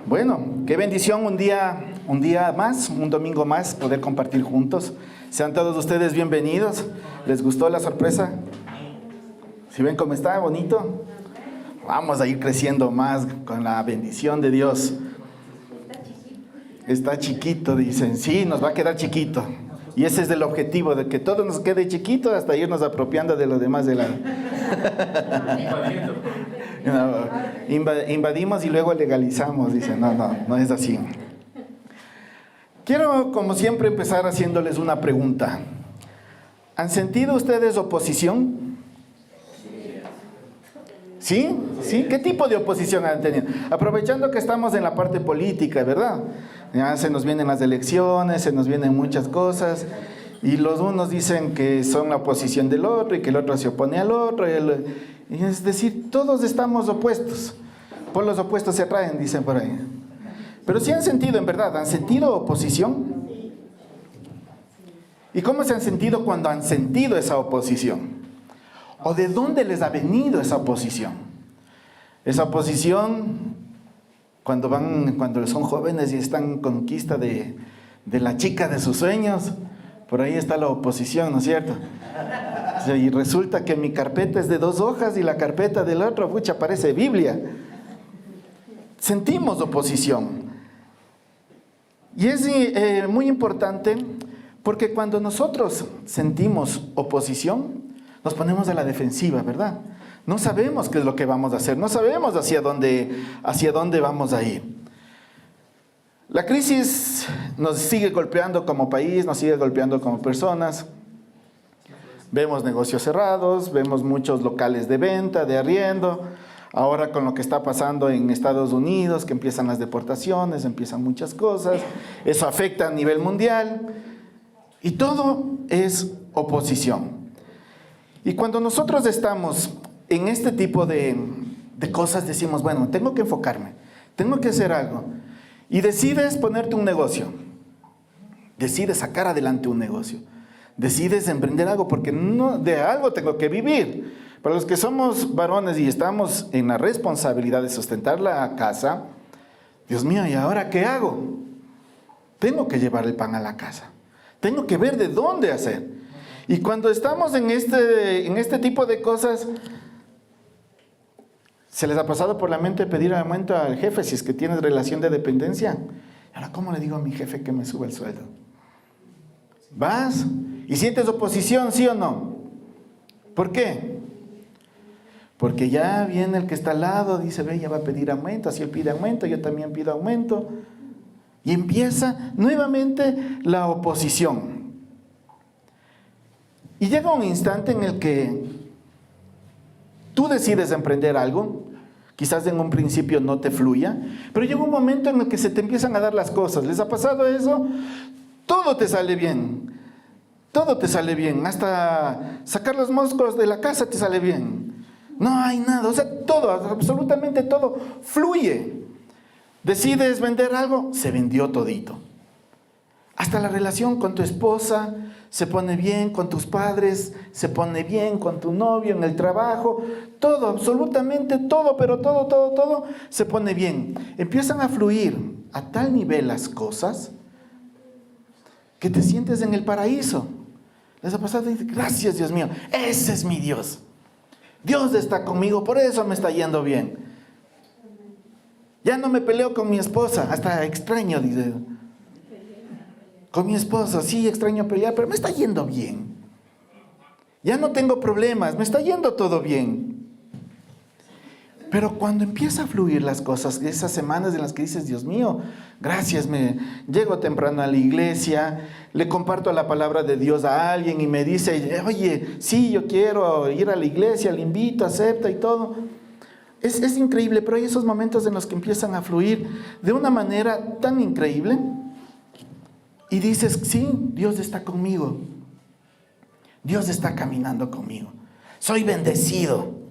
Bueno, qué bendición un día más, un domingo más, poder compartir juntos. Sean todos ustedes bienvenidos. ¿Les gustó la sorpresa? ¿Sí ven cómo está? Bonito. Vamos a ir creciendo más con la bendición de Dios. Está chiquito, dicen. Sí, nos va a quedar chiquito. Y ese es el objetivo, de que todo nos quede chiquito hasta irnos apropiando de lo demás de la... Invadimos y luego legalizamos, dice. No es así. Quiero, como siempre, empezar haciéndoles una pregunta. ¿Han sentido ustedes oposición? ¿Sí? ¿Sí? ¿Qué tipo de oposición han tenido? Aprovechando que estamos en la parte política, ¿verdad? Ya se nos vienen las elecciones, se nos vienen muchas cosas, y los unos dicen que son la oposición del otro y que el otro se opone al otro. Es decir, todos estamos opuestos. Por los opuestos se atraen, dicen por ahí. Pero sí han sentido, en verdad, ¿han sentido oposición? ¿Y cómo se han sentido cuando han sentido esa oposición? ¿O de dónde les ha venido esa oposición? Esa oposición, cuando son jóvenes y están en conquista de la chica de sus sueños, por ahí está la oposición, ¿no es cierto? O sea, y resulta que mi carpeta es de 2 hojas y la carpeta del otro, pucha, parece Biblia. Sentimos oposición. Y es muy importante porque cuando nosotros sentimos oposición, nos ponemos a la defensiva, ¿verdad? No sabemos qué es lo que vamos a hacer, no sabemos hacia dónde vamos a ir. La crisis nos sigue golpeando como país, nos sigue golpeando como personas. Vemos negocios cerrados, vemos muchos locales de venta, de arriendo. Ahora con lo que está pasando en Estados Unidos, que empiezan las deportaciones, empiezan muchas cosas. Eso afecta a nivel mundial. Y todo es oposición. Y cuando nosotros estamos en este tipo de cosas, decimos, bueno, tengo que enfocarme, tengo que hacer algo. Y decides ponerte un negocio, decides sacar adelante un negocio, decides emprender algo, porque de algo tengo que vivir. Para los que somos varones y estamos en la responsabilidad de sustentar la casa, Dios mío, ¿y ahora qué hago? Tengo que llevar el pan a la casa, tengo que ver de dónde hacer. Y cuando estamos en este tipo de cosas, ¿se les ha pasado por la mente pedir aumento al jefe si es que tienes relación de dependencia? Ahora, ¿cómo le digo a mi jefe que me suba el sueldo? ¿Vas? ¿Y sientes oposición, sí o no? ¿Por qué? Porque ya viene el que está al lado, dice, ve, ya va a pedir aumento, así él pide aumento, yo también pido aumento. Y empieza nuevamente la oposición. Y llega un instante en el que tú decides emprender algo, quizás en un principio no te fluya, pero llega un momento en el que se te empiezan a dar las cosas. ¿Les ha pasado eso? Todo te sale bien, todo te sale bien, hasta sacar los moscos de la casa te sale bien. No hay nada, o sea, todo, absolutamente todo fluye. Decides vender algo, se vendió todito. Hasta la relación con tu esposa se pone bien, con tus padres se pone bien, con tu novio, en el trabajo, todo, absolutamente todo, pero todo se pone bien. Empiezan a fluir a tal nivel las cosas que te sientes en el paraíso. ¿Les ha pasado? Gracias, Dios mío, ese es mi Dios. Dios está conmigo, por eso me está yendo bien. Ya no me peleo con mi esposa, hasta extraño, dice. Con mi esposa, sí, extraño pelear, pero me está yendo bien. Ya no tengo problemas, me está yendo todo bien. Pero cuando empieza a fluir las cosas, esas semanas en las que dices, Dios mío, gracias, llego temprano a la iglesia, le comparto la palabra de Dios a alguien y me dice, oye, sí, yo quiero ir a la iglesia, le invito, acepta y todo. Es increíble, pero hay esos momentos en los que empiezan a fluir de una manera tan increíble. Y dices, sí, Dios está conmigo. Dios está caminando conmigo. Soy bendecido.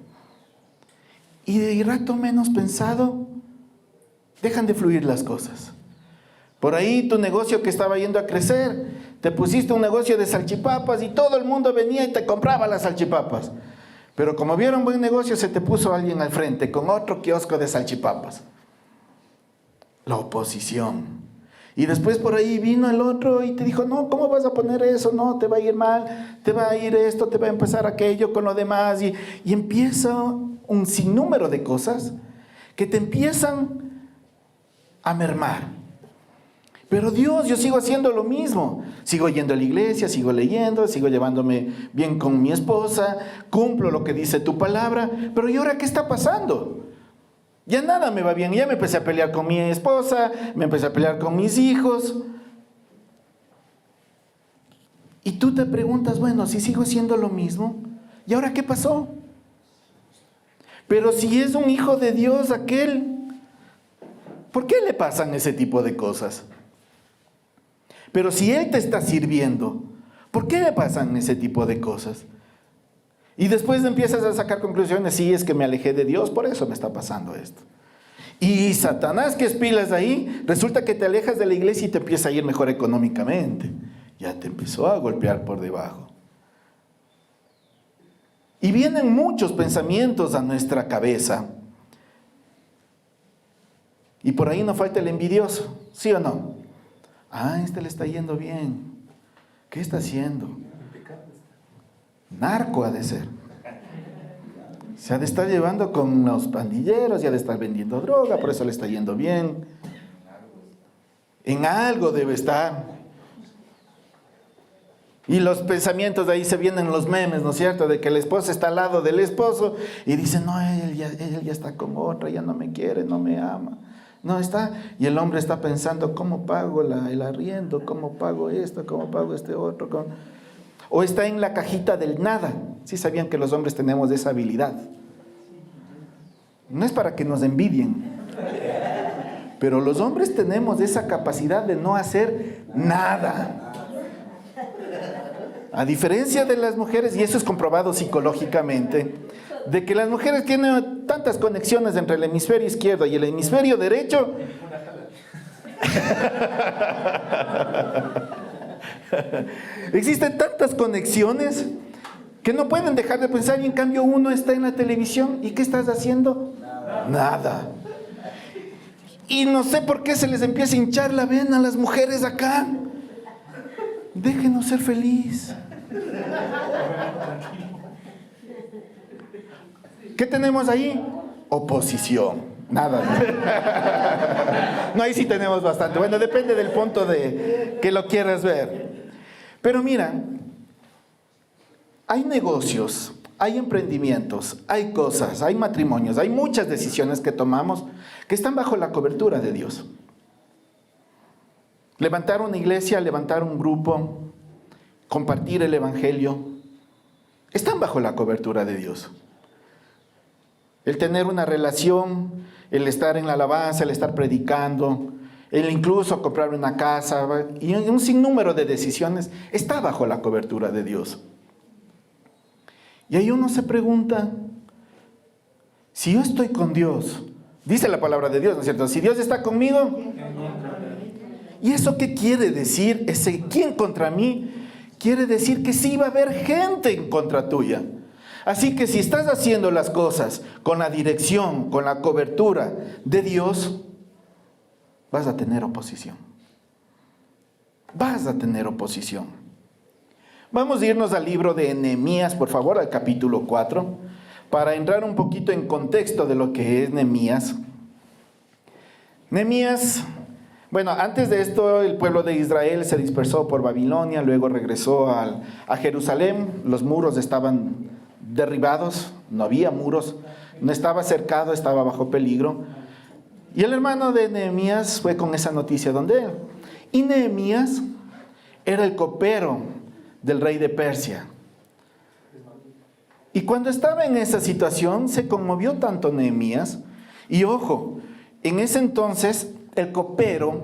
Y de rato menos pensado, dejan de fluir las cosas. Por ahí tu negocio que estaba yendo a crecer, te pusiste un negocio de salchipapas y todo el mundo venía y te compraba las salchipapas. Pero como vieron buen negocio, se te puso alguien al frente con otro kiosco de salchipapas. La oposición. Y después por ahí vino el otro y te dijo, no, ¿cómo vas a poner eso? No, te va a ir mal, te va a ir esto, te va a empezar aquello con lo demás. Y empieza un sinnúmero de cosas que te empiezan a mermar. Pero Dios, yo sigo haciendo lo mismo. Sigo yendo a la iglesia, sigo leyendo, sigo llevándome bien con mi esposa, cumplo lo que dice tu palabra. Pero ¿y ahora qué está pasando? Ya nada me va bien, ya me empecé a pelear con mi esposa, me empecé a pelear con mis hijos. Y tú te preguntas, bueno, si sigo haciendo lo mismo, ¿y ahora qué pasó? Pero si es un hijo de Dios aquel, ¿por qué le pasan ese tipo de cosas? Pero si Él te está sirviendo, ¿por qué le pasan ese tipo de cosas? Y después empiezas a sacar conclusiones, sí, es que me alejé de Dios, por eso me está pasando esto. Y Satanás, que es pilas ahí, resulta que te alejas de la iglesia y te empieza a ir mejor económicamente. Ya te empezó a golpear por debajo. Y vienen muchos pensamientos a nuestra cabeza. Y por ahí no falta el envidioso, ¿sí o no? Ah, este le está yendo bien. ¿Qué está haciendo? Narco ha de ser. Se ha de estar llevando con los pandilleros, ya de estar vendiendo droga, por eso le está yendo bien. En algo debe estar. Y los pensamientos de ahí se vienen los memes, ¿no es cierto? De que la esposa está al lado del esposo y dice, no, él ya está con otra, ya no me quiere, no me ama. No está, y el hombre está pensando, ¿cómo pago el arriendo? ¿Cómo pago esto? ¿Cómo pago este otro? O está en la cajita del nada. Sí sabían que los hombres tenemos esa habilidad. No es para que nos envidien, pero los hombres tenemos esa capacidad de no hacer nada. A diferencia de las mujeres, y eso es comprobado psicológicamente, de que las mujeres tienen tantas conexiones entre el hemisferio izquierdo y el hemisferio derecho. Existen tantas conexiones que no pueden dejar de pensar, y en cambio uno está en la televisión. ¿Y qué estás haciendo? Nada. Y no sé por qué se les empieza a hinchar la vena a las mujeres acá. Déjenos ser feliz. ¿Qué tenemos ahí? Oposición. Nada. No, ahí sí tenemos bastante. Bueno, depende del punto de que lo quieras ver. Pero mira, hay negocios, hay emprendimientos, hay cosas, hay matrimonios, hay muchas decisiones que tomamos que están bajo la cobertura de Dios. Levantar una iglesia, levantar un grupo, compartir el evangelio, están bajo la cobertura de Dios. El tener una relación, el estar en la alabanza, el estar predicando, el incluso comprar una casa y un sinnúmero de decisiones está bajo la cobertura de Dios. Y ahí uno se pregunta, si yo estoy con Dios, dice la palabra de Dios, ¿no es cierto? Si Dios está conmigo, ¿y eso qué quiere decir? Ese ¿quién contra mí? Quiere decir que sí va a haber gente en contra tuya. Así que si estás haciendo las cosas con la dirección, con la cobertura de Dios, vas a tener oposición. Vas a tener oposición. Vamos a irnos al libro de Nehemías, por favor, al capítulo 4, para entrar un poquito en contexto de lo que es Nehemías. Nehemías, bueno, antes de esto el pueblo de Israel se dispersó por Babilonia, luego regresó a Jerusalén, los muros estaban derribados, no había muros, no estaba cercado, estaba bajo peligro. Y el hermano de Nehemías fue con esa noticia donde él. Y Nehemías era el copero del rey de Persia. Y cuando estaba en esa situación, se conmovió tanto Nehemías. Y ojo, en ese entonces el copero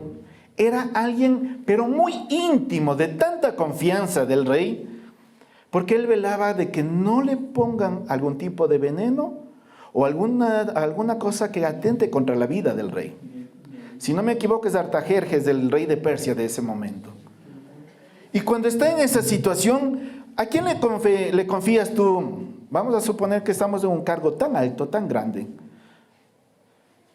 era alguien, pero muy íntimo, de tanta confianza del rey, porque él velaba de que no le pongan algún tipo de veneno o alguna cosa que atente contra la vida del rey. Si no me equivoco, es Artajerjes, del rey de Persia de ese momento. Y cuando está en esa situación, ¿a quién le confías tú? Vamos a suponer que estamos en un cargo tan alto, tan grande,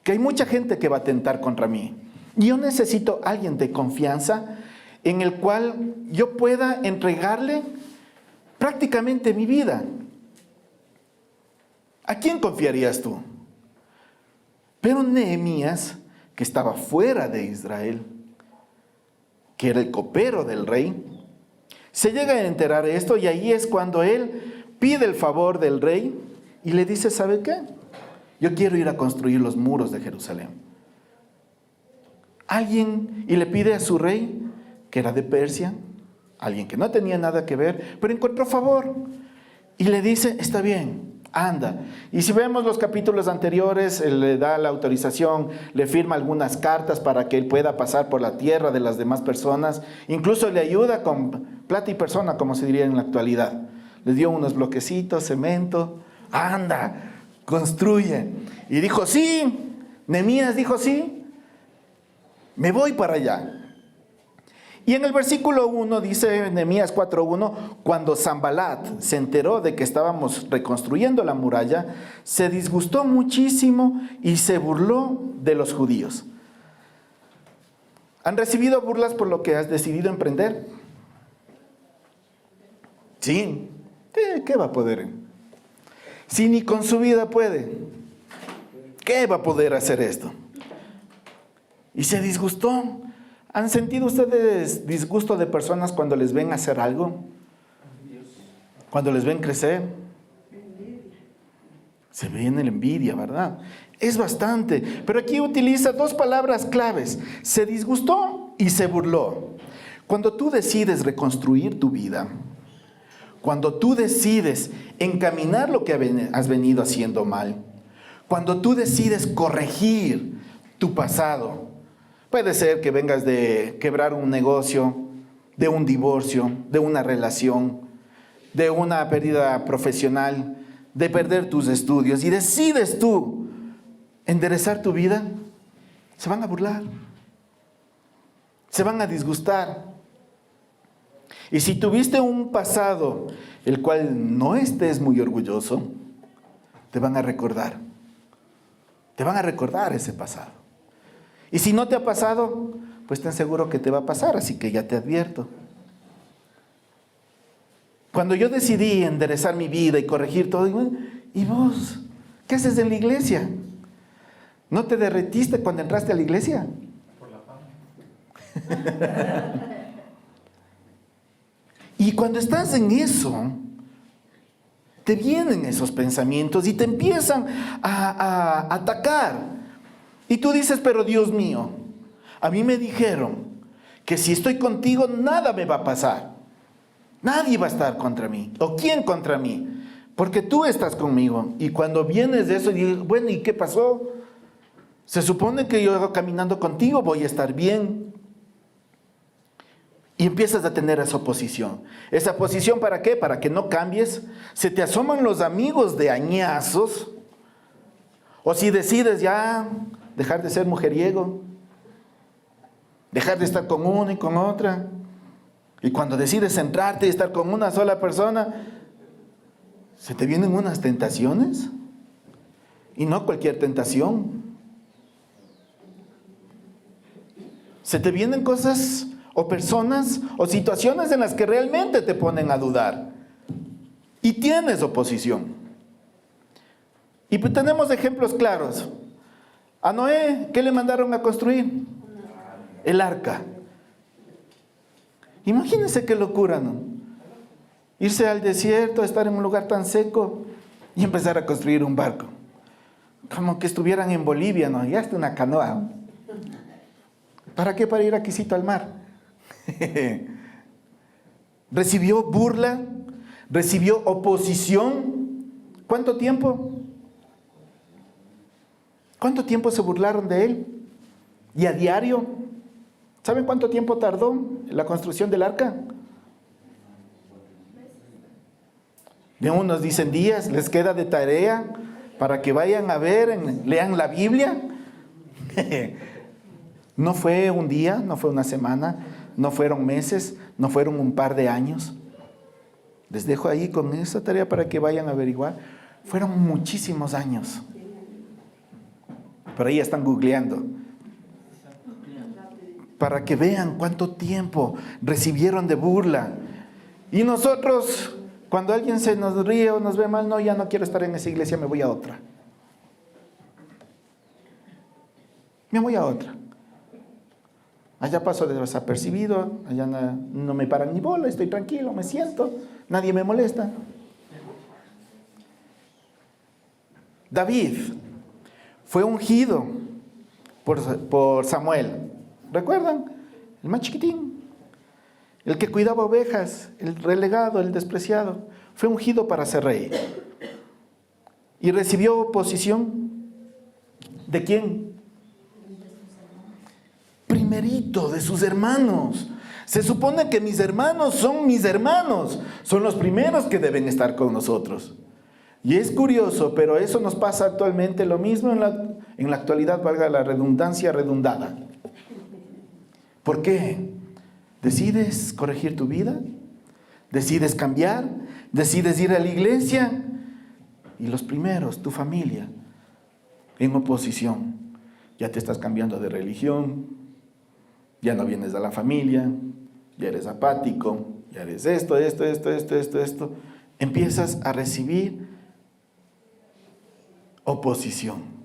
que hay mucha gente que va a atentar contra mí. Yo necesito alguien de confianza en el cual yo pueda entregarle prácticamente mi vida. ¿A quién confiarías tú? Pero Nehemías, que estaba fuera de Israel, que era el copero del rey, se llega a enterar de esto, y ahí es cuando él pide el favor del rey y le dice: ¿sabe qué? Yo quiero ir a construir los muros de Jerusalén. Y le pide a su rey, que era de Persia, alguien que no tenía nada que ver, pero encontró favor, y le dice: está bien, anda. Y si vemos los capítulos anteriores, él le da la autorización, le firma algunas cartas para que él pueda pasar por la tierra de las demás personas, incluso le ayuda con plata y persona, como se diría en la actualidad. Le dio unos bloquecitos, cemento, anda, construye. Y dijo: sí, Nehemías dijo: sí, me voy para allá. Y en el versículo 1 dice Nehemías 4:1, cuando Sanbalat se enteró de que estábamos reconstruyendo la muralla, se disgustó muchísimo y se burló de los judíos. ¿Han recibido burlas por lo que has decidido emprender? Sí. ¿Qué va a poder? Si ni con su vida puede, ¿qué va a poder hacer esto? Y se disgustó. ¿Han sentido ustedes disgusto de personas cuando les ven hacer algo? Cuando les ven crecer. Se viene la envidia, ¿verdad? Es bastante. Pero aquí utiliza dos palabras claves: se disgustó y se burló. Cuando tú decides reconstruir tu vida, cuando tú decides encaminar lo que has venido haciendo mal, cuando tú decides corregir tu pasado, puede ser que vengas de quebrar un negocio, de un divorcio, de una relación, de una pérdida profesional, de perder tus estudios, y decides tú enderezar tu vida, se van a burlar, se van a disgustar. Y si tuviste un pasado el cual no estés muy orgulloso, te van a recordar ese pasado. Y si no te ha pasado, pues ten seguro que te va a pasar, así que ya te advierto. Cuando yo decidí enderezar mi vida y corregir todo, digo: ¿y vos? ¿Qué haces en la iglesia? ¿No te derretiste cuando entraste a la iglesia? Por la fama. Y cuando estás en eso, te vienen esos pensamientos y te empiezan a atacar. Y tú dices: pero Dios mío, a mí me dijeron que si estoy contigo nada me va a pasar. Nadie va a estar contra mí. ¿O quién contra mí? Porque tú estás conmigo. Y cuando vienes de eso, digo: bueno, ¿y qué pasó? Se supone que yo caminando contigo voy a estar bien. Y empiezas a tener esa oposición. ¿Esa oposición para qué? Para que no cambies. Se te asoman los amigos de añazos. O si decides ya dejar de ser mujeriego, dejar de estar con una y con otra, y cuando decides centrarte y estar con una sola persona, se te vienen unas tentaciones. Y no cualquier tentación. Se te vienen cosas o personas o situaciones en las que realmente te ponen a dudar. Y tienes oposición. Y pues tenemos ejemplos claros. A Noé, ¿qué le mandaron a construir? El arca. Imagínense qué locura, ¿no? Irse al desierto, estar en un lugar tan seco y empezar a construir un barco. Como que estuvieran en Bolivia, ¿no? Ya está una canoa. ¿Para qué? Para ir aquícito al mar. Recibió burla, recibió oposición. ¿Cuánto tiempo? ¿Cuánto tiempo se burlaron de él? Y a diario. ¿Saben cuánto tiempo tardó la construcción del arca? De unos dicen días, les queda de tarea para que vayan a ver, lean la Biblia. No fue un día, no fue una semana, no fueron meses, no fueron un par de años. Les dejo ahí con esa tarea para que vayan a averiguar. Fueron muchísimos años. Pero ahí están googleando. para que vean cuánto tiempo recibieron de burla. Y nosotros, cuando alguien se nos ríe o nos ve mal, no, ya no quiero estar en esa iglesia, me voy a otra. Me voy a otra. Allá paso desapercibido, allá no me paran ni bola, estoy tranquilo, me siento, nadie me molesta. David fue ungido por Samuel. ¿Recuerdan? El más chiquitín, el que cuidaba ovejas, el relegado, el despreciado, fue ungido para ser rey. Y recibió oposición. ¿De quién? Primerito de sus hermanos. Se supone que mis hermanos, son los primeros que deben estar con nosotros. Y es curioso, pero eso nos pasa actualmente lo mismo en la actualidad, valga la redundancia redundada. ¿Por qué? ¿Decides corregir tu vida? ¿Decides cambiar? ¿Decides ir a la iglesia? Y los primeros, tu familia, en oposición. Ya te estás cambiando de religión, ya no vienes a la familia, ya eres apático, ya eres esto. Empiezas a recibir oposición.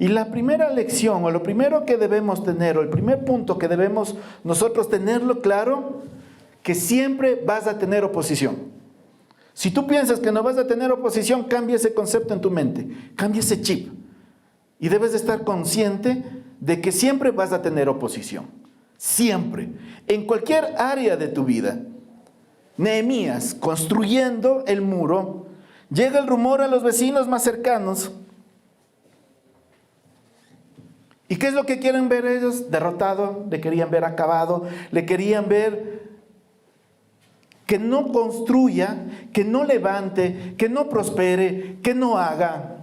Y la primera lección, o lo primero que debemos tener, o el primer punto que debemos nosotros tenerlo claro, que siempre vas a tener oposición. Si tú piensas que no vas a tener oposición, cambia ese concepto en tu mente, cambia ese chip. Y debes de estar consciente de que siempre vas a tener oposición. Siempre. En cualquier área de tu vida. Nehemías, construyendo el muro, llega el rumor a los vecinos más cercanos. ¿Y qué es lo que quieren ver ellos? Derrotado, le querían ver acabado, le querían ver que no construya, que no levante, que no prospere, que no haga.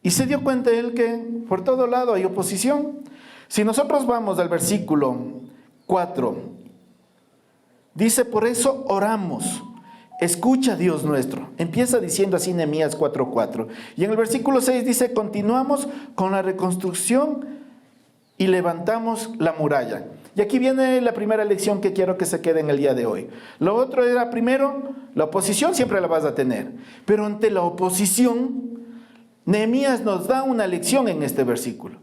Y se dio cuenta él que por todo lado hay oposición. Si nosotros vamos al versículo 4, dice, por eso oramos. Escucha, Dios nuestro. Empieza diciendo así Nehemías 4:4. Y en el versículo 6 dice, continuamos con la reconstrucción y levantamos la muralla. Y aquí viene la primera lección que quiero que se quede en el día de hoy. Lo otro era, primero, la oposición siempre la vas a tener. Pero ante la oposición, Nehemías nos da una lección en este versículo.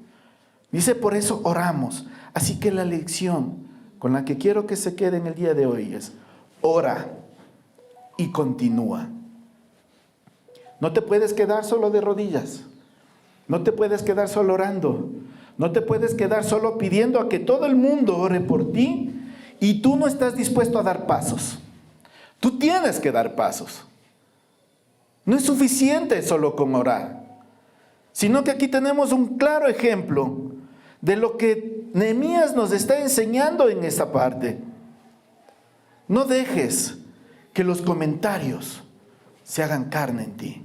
Dice, por eso oramos. Así que la lección con la que quiero que se quede en el día de hoy es, ora y continúa. No te puedes quedar solo de rodillas. No te puedes quedar solo orando. No te puedes quedar solo pidiendo a que todo el mundo ore por ti y tú no estás dispuesto a dar pasos. Tú tienes que dar pasos. No es suficiente solo con orar, sino que aquí tenemos un claro ejemplo de lo que Nehemías nos está enseñando en esta parte. No dejes que los comentarios se hagan carne en ti.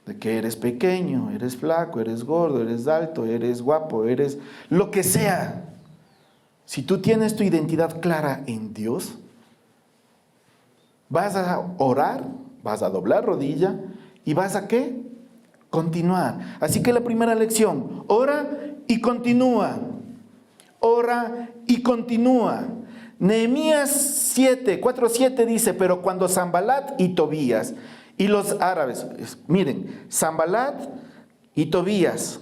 De que eres pequeño, eres flaco, eres gordo, eres alto, eres guapo, eres lo que sea. Si tú tienes tu identidad clara en Dios, vas a orar, vas a doblar rodilla y vas a ¿qué? Continuar. Así que la primera lección, ora y continúa. Ora y continúa. Nehemías 4:7 dice, pero cuando Sanbalat y Tobías y los árabes, miren, Sanbalat y Tobías,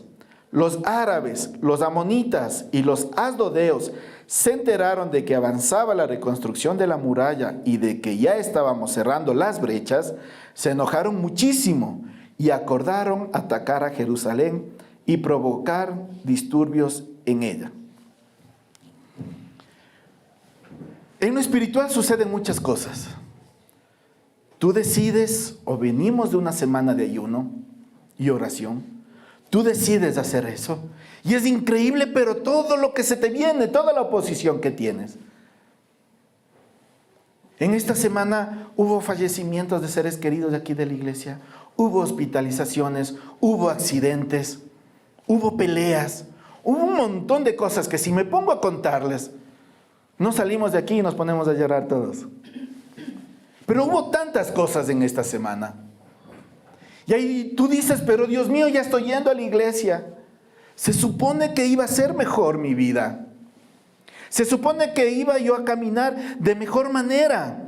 los árabes, los amonitas y los asdodeos se enteraron de que avanzaba la reconstrucción de la muralla y de que ya estábamos cerrando las brechas, se enojaron muchísimo y acordaron atacar a Jerusalén y provocar disturbios en ella. En lo espiritual suceden muchas cosas. Tú decides, o venimos de una semana de ayuno y oración, tú decides hacer eso, y es increíble, pero todo lo que se te viene, toda la oposición que tienes. En esta semana hubo fallecimientos de seres queridos de aquí de la iglesia, hubo hospitalizaciones, hubo accidentes, hubo peleas, hubo un montón de cosas que si me pongo a contarles, no salimos de aquí y nos ponemos a llorar todos. Pero hubo tantas cosas en esta semana. Y ahí tú dices, pero Dios mío, ya estoy yendo a la iglesia. Se supone que iba a ser mejor mi vida. Se supone que iba yo a caminar de mejor manera.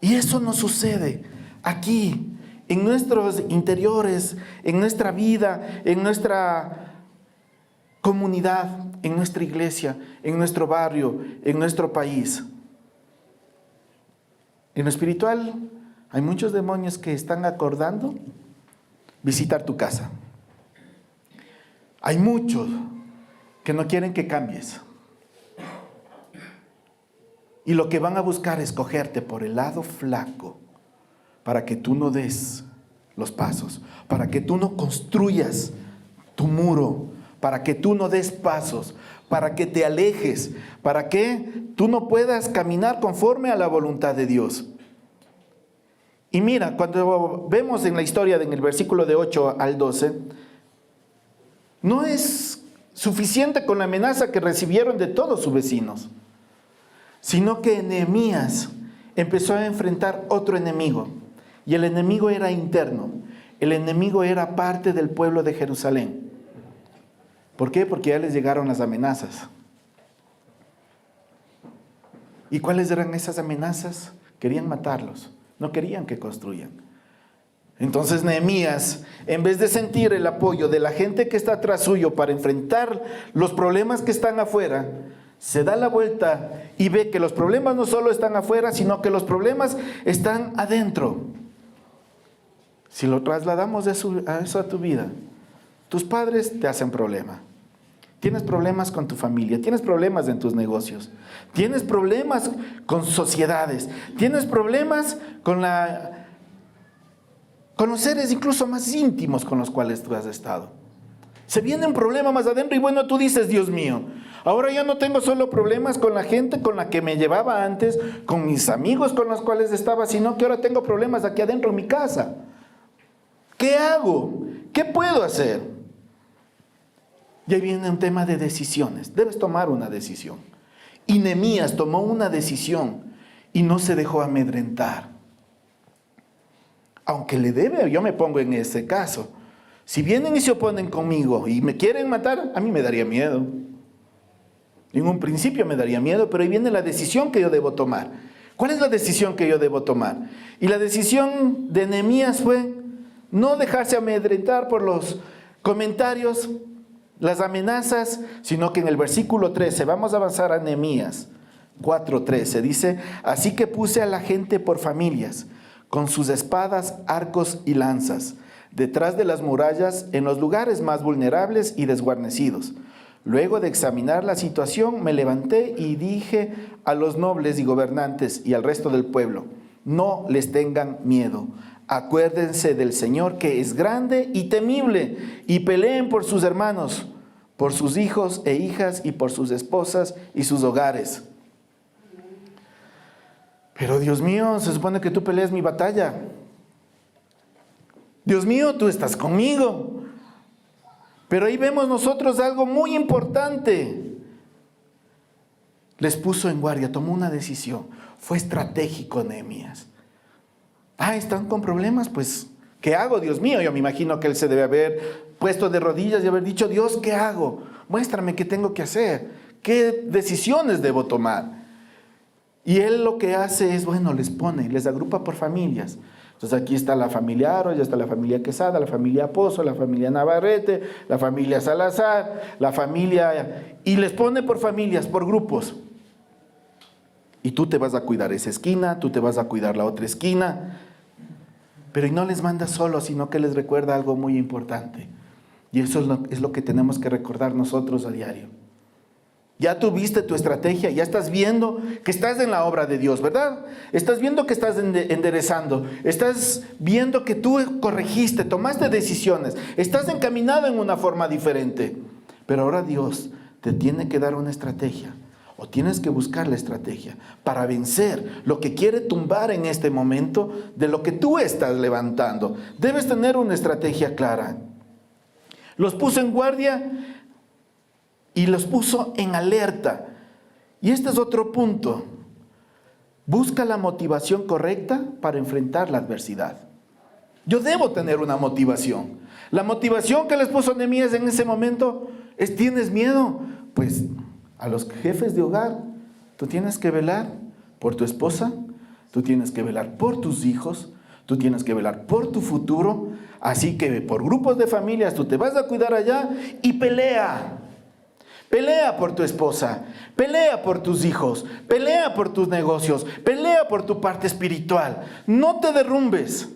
Y eso no sucede aquí, en nuestros interiores, en nuestra vida, en nuestra comunidad, en nuestra iglesia, en nuestro barrio, en nuestro país. En lo espiritual hay muchos demonios que están acordando visitar tu casa. Hay muchos que no quieren que cambies. Y lo que van a buscar es cogerte por el lado flaco para que tú no des los pasos, para que tú no construyas tu muro, para que tú no des pasos, para que te alejes, para que tú no puedas caminar conforme a la voluntad de Dios. Y mira, cuando vemos en la historia, en el versículo de 8 al 12, no es suficiente con la amenaza que recibieron de todos sus vecinos, sino que Nehemías empezó a enfrentar otro enemigo, y el enemigo era interno, el enemigo era parte del pueblo de Jerusalén. ¿Por qué? Porque ya les llegaron las amenazas. ¿Y cuáles eran esas amenazas? Querían matarlos, no querían que construyan. Entonces Nehemías, en vez de sentir el apoyo de la gente que está atrás suyo para enfrentar los problemas que están afuera, se da la vuelta y ve que los problemas no solo están afuera, sino que los problemas están adentro. Si lo trasladamos a eso a tu vida, tus padres te hacen problema. Tienes problemas con tu familia, tienes problemas en tus negocios, tienes problemas con sociedades, tienes problemas con los seres incluso más íntimos con los cuales tú has estado. Se viene un problema más adentro y bueno, tú dices, Dios mío, ahora ya no tengo solo problemas con la gente con la que me llevaba antes, con mis amigos con los cuales estaba, sino que ahora tengo problemas aquí adentro en mi casa. ¿Qué hago? ¿Qué puedo hacer? Y ahí viene un tema de decisiones. Debes tomar una decisión. Y Nehemías tomó una decisión y no se dejó amedrentar. Aunque le debe, yo me pongo en ese caso. Si vienen y se oponen conmigo y me quieren matar, a mí me daría miedo. En un principio me daría miedo, pero ahí viene la decisión que yo debo tomar. ¿Cuál es la decisión que yo debo tomar? Y la decisión de Nehemías fue no dejarse amedrentar por los comentarios, las amenazas, sino que en el versículo 13, vamos a avanzar a Nehemías 4:13, dice, así que puse a la gente por familias, con sus espadas, arcos y lanzas, detrás de las murallas, en los lugares más vulnerables y desguarnecidos. Luego de examinar la situación, me levanté y dije a los nobles y gobernantes y al resto del pueblo, no les tengan miedo. Acuérdense del Señor que es grande y temible y peleen por sus hermanos, por sus hijos e hijas y por sus esposas y sus hogares. Pero Dios mío, se supone que tú peleas mi batalla. Dios mío, tú estás conmigo. Pero ahí vemos nosotros algo muy importante. Les puso en guardia, tomó una decisión. Fue estratégico Nehemías. Están con problemas, pues, ¿qué hago, Dios mío? Yo me imagino que él se debe haber puesto de rodillas y haber dicho, Dios, ¿qué hago? Muéstrame qué tengo que hacer, qué decisiones debo tomar. Y él lo que hace es, bueno, les agrupa por familias. Entonces aquí está la familia Aro, ya está la familia Quesada, la familia Pozo, la familia Navarrete, la familia Salazar, la familia... Y les pone por familias, por grupos. Y tú te vas a cuidar esa esquina, tú te vas a cuidar la otra esquina. Pero y no les manda solo, sino que les recuerda algo muy importante. Y eso es lo que tenemos que recordar nosotros a diario. Ya tuviste tu estrategia, ya estás viendo que estás en la obra de Dios, ¿verdad? Estás viendo que estás enderezando, estás viendo que tú corregiste, tomaste decisiones, estás encaminado en una forma diferente. Pero ahora Dios te tiene que dar una estrategia. O tienes que buscar la estrategia para vencer lo que quiere tumbar en este momento de lo que tú estás levantando. Debes tener una estrategia clara. Los puso en guardia y los puso en alerta. Y este es otro punto. Busca la motivación correcta para enfrentar la adversidad. Yo debo tener una motivación. La motivación que les puso Nehemías en ese momento es: ¿tienes miedo? Pues a los jefes de hogar, tú tienes que velar por tu esposa, tú tienes que velar por tus hijos, tú tienes que velar por tu futuro. Así que por grupos de familias tú te vas a cuidar allá y pelea. Pelea por tu esposa, pelea por tus hijos, pelea por tus negocios, pelea por tu parte espiritual. No te derrumbes.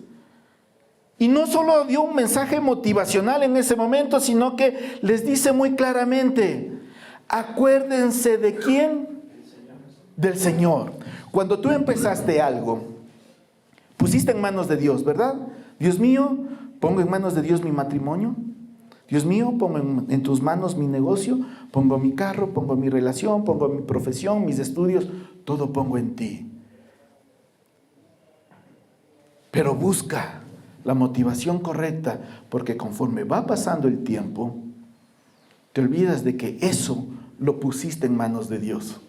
Y no solo dio un mensaje motivacional en ese momento, sino que les dice muy claramente: acuérdense de quién, del Señor. Cuando tú empezaste algo, pusiste en manos de Dios, ¿verdad? Dios mío, pongo en manos de Dios mi matrimonio. Dios mío, pongo en tus manos mi negocio, pongo mi carro, pongo mi relación, pongo mi profesión, mis estudios, todo pongo en ti. Pero busca la motivación correcta, porque conforme va pasando el tiempo, te olvidas de que eso lo pusiste en manos de Dios.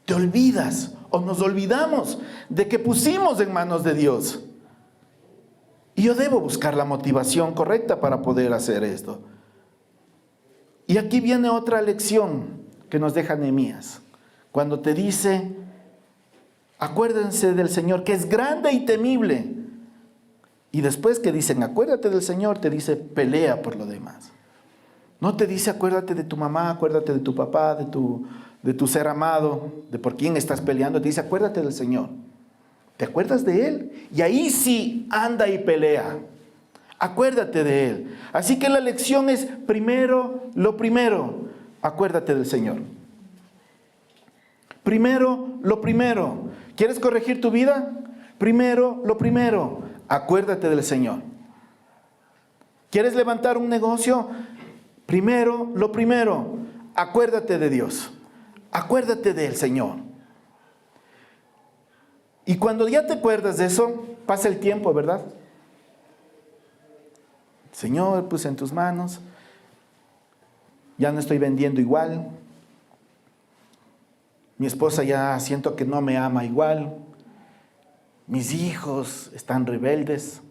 Te olvidas, o nos olvidamos de que pusimos en manos de Dios. Y yo debo buscar la motivación correcta para poder hacer esto. Y aquí viene otra lección que nos deja Nehemías, cuando te dice: acuérdense del Señor, que es grande y temible. Y después que dicen acuérdate del Señor, te dice pelea por lo demás. No te dice acuérdate de tu mamá, acuérdate de tu papá, de tu ser amado, de por quién estás peleando. Te dice acuérdate del Señor. ¿Te acuerdas de Él? Y ahí sí anda y pelea. Acuérdate de Él. Así que la lección es: primero, lo primero, acuérdate del Señor. Primero, lo primero. ¿Quieres corregir tu vida? Primero, lo primero, acuérdate del Señor. ¿Quieres levantar un negocio? Primero, lo primero, acuérdate de Dios. Acuérdate del Señor. Y cuando ya te acuerdas de eso, pasa el tiempo, ¿verdad? Señor, puse en tus manos, ya no estoy vendiendo igual. Mi esposa ya siento que no me ama igual. Mis hijos están rebeldes.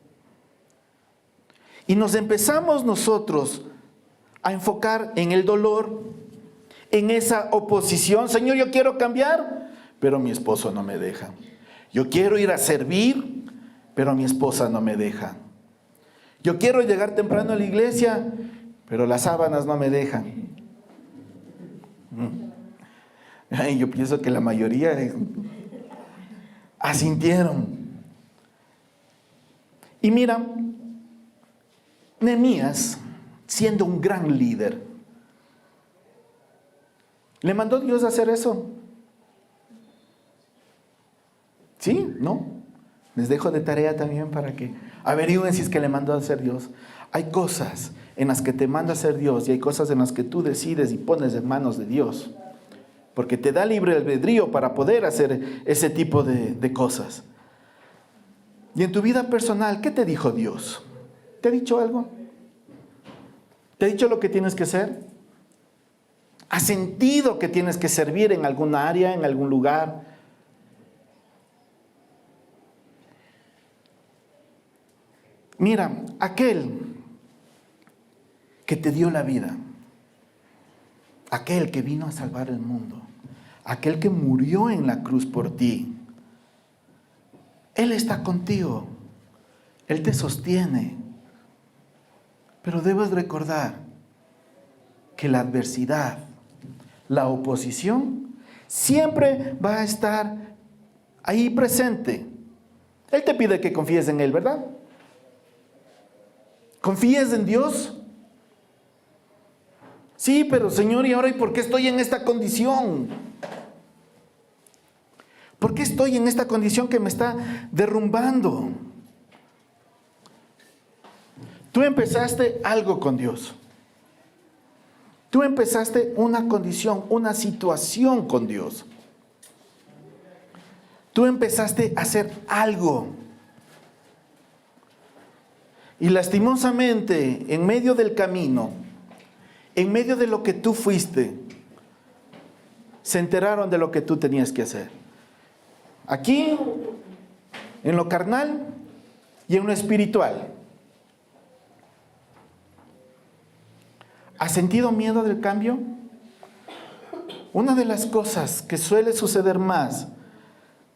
Y nos empezamos nosotros a enfocar en el dolor, en esa oposición. Señor, yo quiero cambiar, pero mi esposo no me deja. Yo quiero ir a servir, pero mi esposa no me deja. Yo quiero llegar temprano a la iglesia, pero las sábanas no me dejan. Ay, yo pienso que la mayoría asintieron. Y mira, Nehemías, siendo un gran líder, ¿le mandó Dios a hacer eso? ¿Sí? ¿No? Les dejo de tarea también para que averigüen si es que le mandó a hacer Dios. Hay cosas en las que te manda a hacer Dios y hay cosas en las que tú decides y pones en manos de Dios, porque te da libre albedrío para poder hacer ese tipo de cosas. Y en tu vida personal, ¿qué te dijo Dios? ¿Te ha dicho algo? ¿Te ha dicho lo que tienes que hacer? ¿Has sentido que tienes que servir en alguna área, en algún lugar? Mira, aquel que te dio la vida, aquel que vino a salvar el mundo, aquel que murió en la cruz por ti, Él está contigo, Él te sostiene. Pero debes recordar que la adversidad, la oposición, siempre va a estar ahí presente. Él te pide que confíes en Él, ¿verdad? ¿Confías en Dios? Sí, pero Señor, ¿y ahora y por qué estoy en esta condición? ¿Por qué estoy en esta condición que me está derrumbando? Tú empezaste algo con Dios. Tú empezaste una condición, una situación con Dios. Tú empezaste a hacer algo. Y lastimosamente, en medio del camino, en medio de lo que tú fuiste, se enteraron de lo que tú tenías que hacer. Aquí, en lo carnal, y en lo espiritual. ¿Has sentido miedo del cambio? Una de las cosas que suele suceder más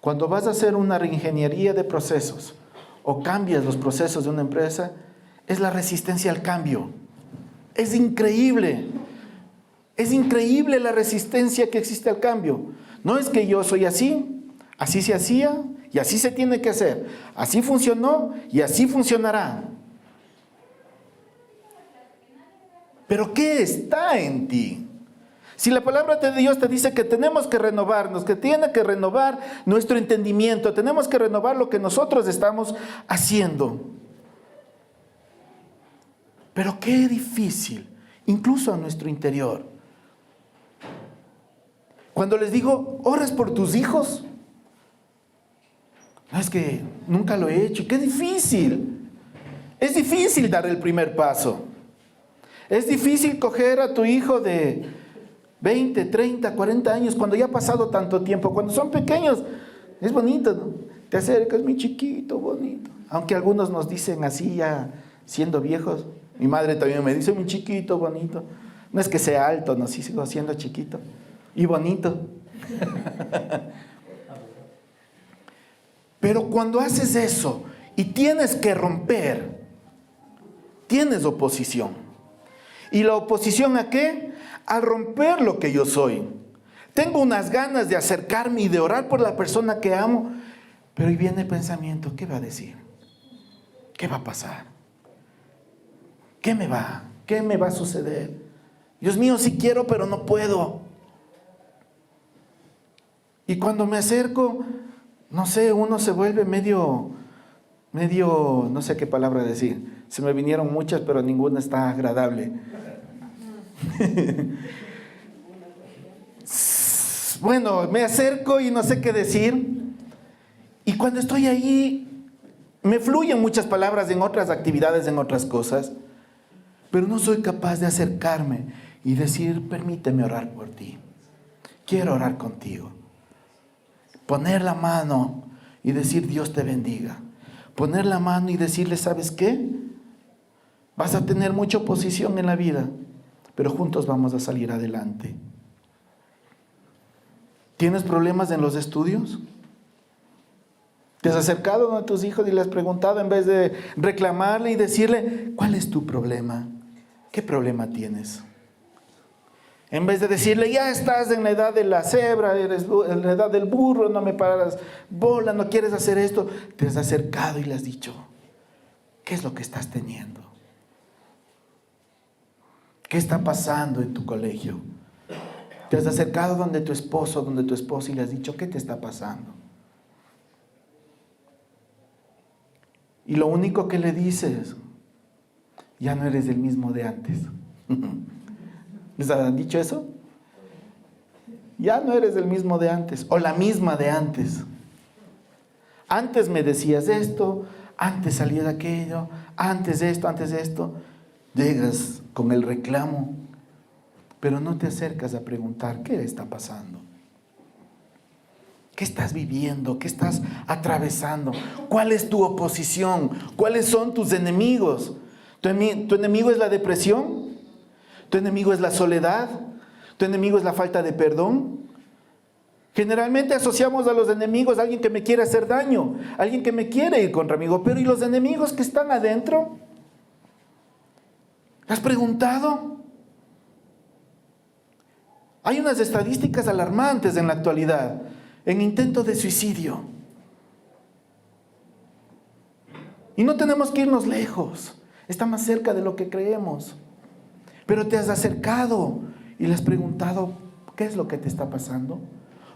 cuando vas a hacer una reingeniería de procesos o cambias los procesos de una empresa es la resistencia al cambio. Es increíble la resistencia que existe al cambio. No es que yo soy así, así se hacía y así se tiene que hacer. Así funcionó y así funcionará. Pero ¿qué está en ti? Si la palabra de Dios te dice que tenemos que renovarnos, que tiene que renovar nuestro entendimiento, tenemos que renovar lo que nosotros estamos haciendo. Pero qué difícil, incluso a nuestro interior. Cuando les digo, ¿oras por tus hijos? No, es que nunca lo he hecho. ¡Qué difícil! Es difícil dar el primer paso. Es difícil coger a tu hijo de 20, 30, 40 años, cuando ya ha pasado tanto tiempo. Cuando son pequeños, es bonito, ¿no? Te acercas, mi chiquito, bonito. Aunque algunos nos dicen así ya siendo viejos. Mi madre también me dice, mi chiquito, bonito. No es que sea alto, no, sí sigo siendo chiquito y bonito. Pero cuando haces eso y tienes que romper, tienes oposición. ¿Y la oposición a qué? A romper lo que yo soy. Tengo unas ganas de acercarme y de orar por la persona que amo, pero ahí viene el pensamiento, ¿qué va a decir? ¿Qué va a pasar? ¿Qué me va a suceder? Dios mío, sí quiero, pero no puedo. Y cuando me acerco, no sé, uno se vuelve medio, no sé qué palabra decir. Se me vinieron muchas, pero ninguna está agradable. Bueno, me acerco y no sé qué decir. Y cuando estoy ahí, me fluyen muchas palabras en otras actividades, en otras cosas. Pero no soy capaz de acercarme y decir, permíteme orar por ti. Quiero orar contigo. Poner la mano y decir, Dios te bendiga. Poner la mano y decirle, ¿sabes qué? Vas a tener mucha oposición en la vida, pero juntos vamos a salir adelante. ¿Tienes problemas en los estudios? ¿Te has acercado a tus hijos y le has preguntado en vez de reclamarle y decirle, ¿cuál es tu problema? ¿Qué problema tienes? En vez de decirle, ya estás en la edad de la cebra, eres en la edad del burro, no me paras bola, no quieres hacer esto. Te has acercado y le has dicho, ¿qué es lo que estás teniendo? ¿Qué está pasando en tu colegio? Te has acercado donde tu esposo, donde tu esposa y le has dicho, ¿qué te está pasando? Y lo único que le dices, ya no eres el mismo de antes. ¿Les han dicho eso? Ya no eres el mismo de antes, o la misma de antes. Antes me decías esto, antes salía de aquello, antes de esto, antes de esto. Llegas con el reclamo, pero no te acercas a preguntar, ¿qué está pasando? ¿Qué estás viviendo? ¿Qué estás atravesando? ¿Cuál es tu oposición? ¿Cuáles son tus enemigos? ¿Tu enemigo es la depresión? ¿Tu enemigo es la soledad? ¿Tu enemigo es la falta de perdón? Generalmente asociamos a los enemigos a alguien que me quiere hacer daño, alguien que me quiere ir contra mí. Pero ¿y los enemigos que están adentro? ¿Has preguntado? Hay unas estadísticas alarmantes en la actualidad en intentos de suicidio. Y no tenemos que irnos lejos. Está más cerca de lo que creemos. Pero te has acercado y le has preguntado, ¿qué es lo que te está pasando?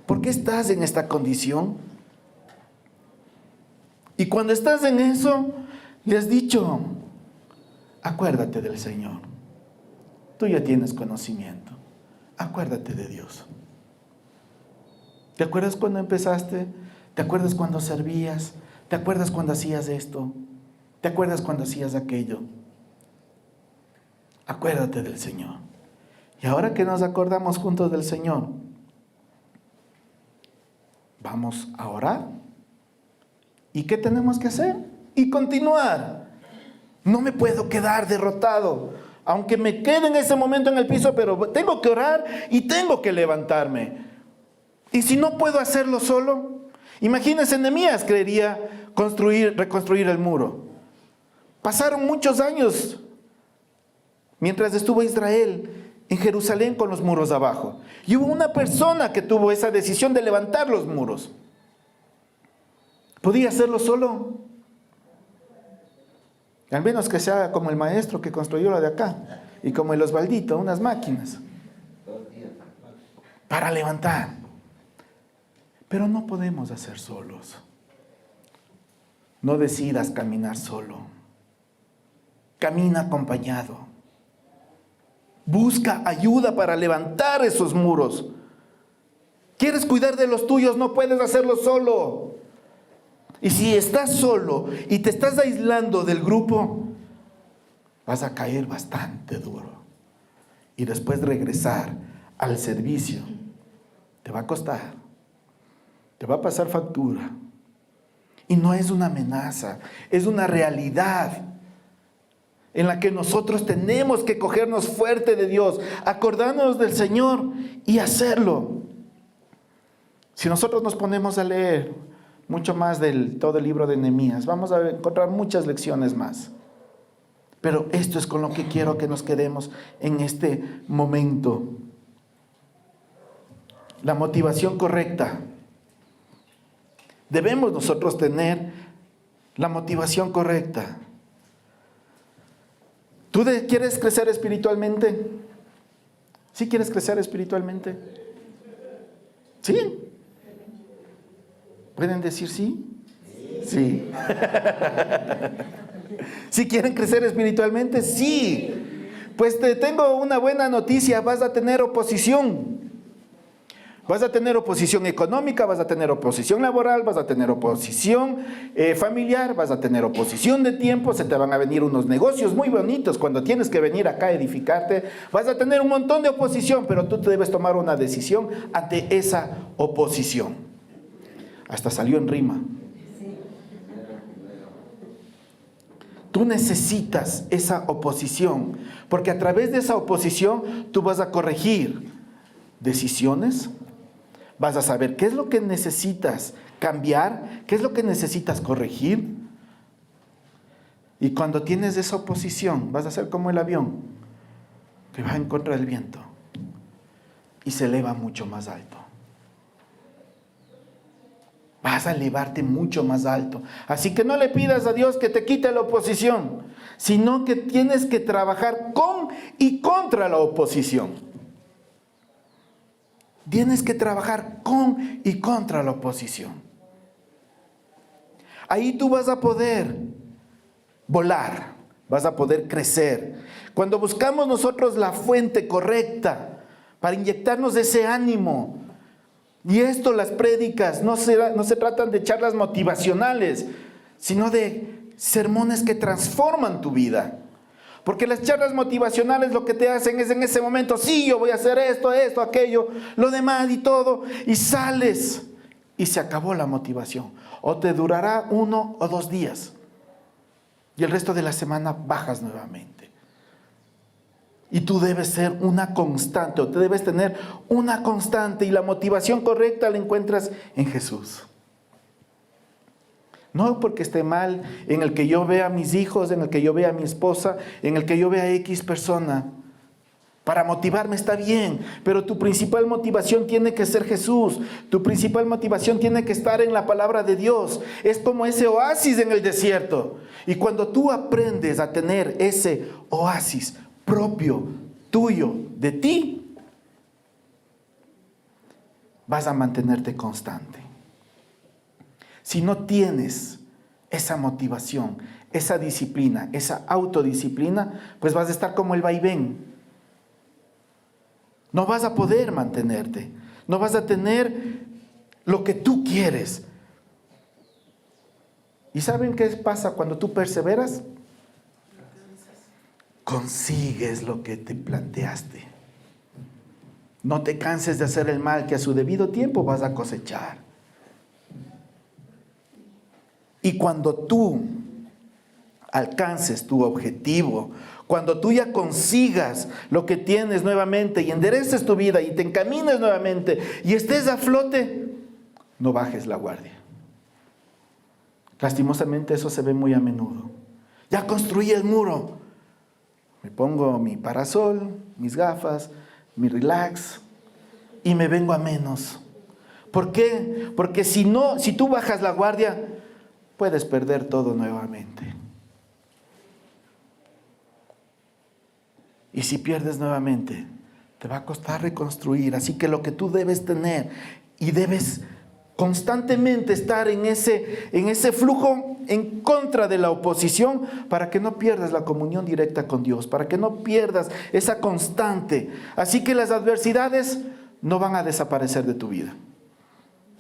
¿Por qué estás en esta condición? Y cuando estás en eso, le has dicho, acuérdate del Señor. Tú ya tienes conocimiento. Acuérdate de Dios. ¿Te acuerdas cuando empezaste? ¿Te acuerdas cuando servías? ¿Te acuerdas cuando hacías esto? ¿Te acuerdas cuando hacías aquello? Acuérdate del Señor. Y ahora que nos acordamos juntos del Señor, vamos a orar. ¿Y qué tenemos que hacer? y continuar. No me puedo quedar derrotado, aunque me quede en ese momento en el piso, pero tengo que orar y tengo que levantarme. Y si no puedo hacerlo solo, imagínense, Nehemías quería reconstruir el muro. Pasaron muchos años mientras estuvo Israel en Jerusalén con los muros abajo. Y hubo una persona que tuvo esa decisión de levantar los muros. ¿Podía hacerlo solo? Al menos que sea como el maestro que construyó la de acá. Y como el Osvaldito, unas máquinas para levantar. Pero no podemos hacer solos. No decidas caminar solo. Camina acompañado. Busca ayuda para levantar esos muros. ¿Quieres cuidar de los tuyos? No puedes hacerlo solo. Y si estás solo y te estás aislando del grupo, vas a caer bastante duro. Y después regresar al servicio te va a costar. Te va a pasar factura. Y no es una amenaza, es una realidad en la que nosotros tenemos que cogernos fuerte de Dios, acordarnos del Señor y hacerlo. Si nosotros nos ponemos a leer mucho más del todo el libro de Nehemías, vamos a encontrar muchas lecciones más. Pero esto es con lo que quiero que nos quedemos en este momento. La motivación correcta. Debemos nosotros tener la motivación correcta. ¿Tú quieres crecer espiritualmente? ¿Sí quieres crecer espiritualmente? ¿Sí? ¿Pueden decir sí? Sí. ¿Sí quieren crecer espiritualmente? Sí. Pues te tengo una buena noticia, vas a tener oposición. Vas a tener oposición económica, vas a tener oposición laboral, vas a tener oposición familiar, vas a tener oposición de tiempo, se te van a venir unos negocios muy bonitos cuando tienes que venir acá a edificarte, vas a tener un montón de oposición, pero tú te debes tomar una decisión ante esa oposición. Hasta salió en rima. Tú necesitas esa oposición, porque a través de esa oposición tú vas a corregir decisiones. Vas a saber qué es lo que necesitas cambiar, qué es lo que necesitas corregir. Y cuando tienes esa oposición, vas a ser como el avión que va en contra del viento y se eleva mucho más alto. Vas a elevarte mucho más alto. Así que no le pidas a Dios que te quite la oposición, sino que tienes que trabajar con y contra la oposición. Tienes que trabajar con y contra la oposición. Ahí tú vas a poder volar, vas a poder crecer. Cuando buscamos nosotros la fuente correcta para inyectarnos ese ánimo, y esto, las prédicas, no se tratan de charlas motivacionales, sino de sermones que transforman tu vida. Porque las charlas motivacionales lo que te hacen es en ese momento, sí, yo voy a hacer esto, aquello, lo demás y todo, y sales y se acabó la motivación. O te durará 1 o 2 días y el resto de la semana bajas nuevamente. Y tú debes ser una constante, o te debes tener una constante, y la motivación correcta la encuentras en Jesús. No porque esté mal en el que yo vea a mis hijos, en el que yo vea a mi esposa, en el que yo vea a X persona. Para motivarme está bien, pero tu principal motivación tiene que ser Jesús. Tu principal motivación tiene que estar en la palabra de Dios. Es como ese oasis en el desierto. Y cuando tú aprendes a tener ese oasis propio, tuyo, de ti, vas a mantenerte constante. Si no tienes esa motivación, esa disciplina, esa autodisciplina, pues vas a estar como el vaivén. No vas a poder mantenerte, no vas a tener lo que tú quieres. ¿Y saben qué pasa cuando tú perseveras? Consigues lo que te planteaste. No te canses de hacer el mal, que a su debido tiempo vas a cosechar. Y cuando tú alcances tu objetivo, cuando tú ya consigas lo que tienes nuevamente y endereces tu vida y te encamines nuevamente y estés a flote, no bajes la guardia. Lastimosamente eso se ve muy a menudo. Ya construí el muro. Me pongo mi parasol, mis gafas, mi relax y me vengo a menos. ¿Por qué? Porque si tú bajas la guardia, puedes perder todo nuevamente. Y si pierdes nuevamente, te va a costar reconstruir. Así que lo que tú debes tener y debes constantemente estar en ese flujo en contra de la oposición para que no pierdas la comunión directa con Dios, para que no pierdas esa constante. Así que las adversidades no van a desaparecer de tu vida.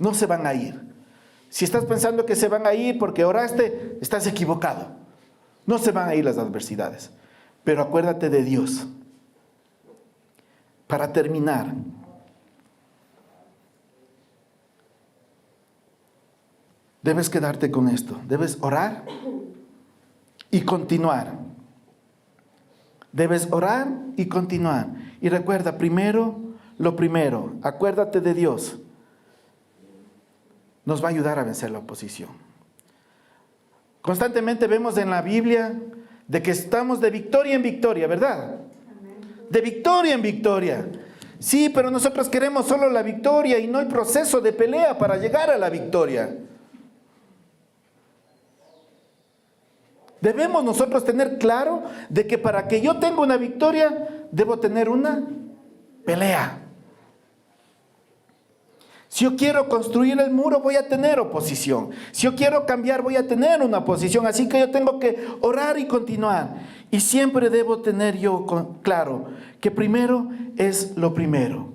No se van a ir. Si estás pensando que se van a ir porque oraste, estás equivocado. No se van a ir las adversidades. Pero acuérdate de Dios. Para terminar, debes quedarte con esto. Debes orar y continuar. Debes orar y continuar. Y recuerda, primero, lo primero, acuérdate de Dios. Nos va a ayudar a vencer la oposición. Constantemente vemos en la Biblia de que estamos de victoria en victoria, ¿verdad? De victoria en victoria. Sí, pero nosotros queremos solo la victoria y no el proceso de pelea para llegar a la victoria. Debemos nosotros tener claro de que para que yo tenga una victoria, debo tener una pelea. Si yo quiero construir el muro, voy a tener oposición. Si yo quiero cambiar, voy a tener una oposición. Así que yo tengo que orar y continuar. Y siempre debo tener yo claro que primero es lo primero.